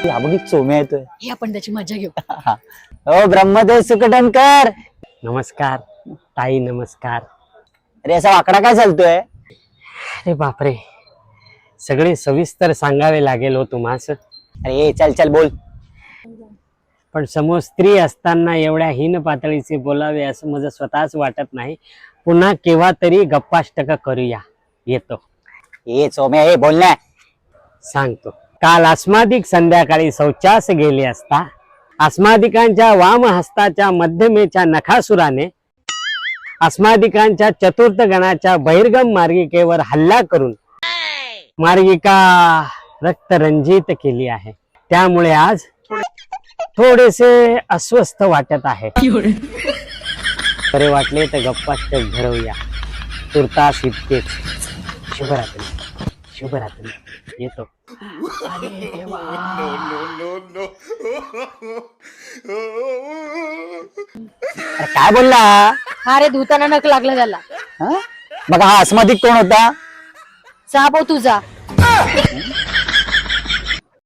याबघी चोम्या येतोय. हे आपण त्याची मजा घेऊ. हो ब्रह्मदेव सुकटनकर. नमस्कार ताई, नमस्कार. अरे असा वाकडा काय चालतोय? अरे बापरे, सगळे सविस्तर सांगावे लागेल हो तुम्हास. अरे चल चल बोल. पण समोर स्त्री असताना एवढ्या हीन पातळीचे बोलावे असं माझं स्वतःच वाटत नाही. पुन्हा केव्हा तरी गप्पाष्टक करूया. येतो. ए चोम्या हे बोल ना. सांगतो. काल अस्मादिक संध्याकाळी शौचास गेले असता अस्मादिकांच्या वाम हस्ताच्या मध्यमेच्या नखासुराने अस्मादिकांच्या चतुर्थ गणाच्या बहिर्गम मार्गिकेवर हल्ला करून मार्गिका रक्तरंजित केली आहे. त्यामुळे आज थोडेसे अस्वस्थ वाटत आहे. बरे वाटले तर गप्पाष्टक घडवूया. तुर्तास इतकेच. शुभरात्री. शुभरात्री. येतो. अरे काय बोलला? अरे धुताना नख लागला त्याला. मग हा अस्मादिक कोण होता? साप हो तुझा.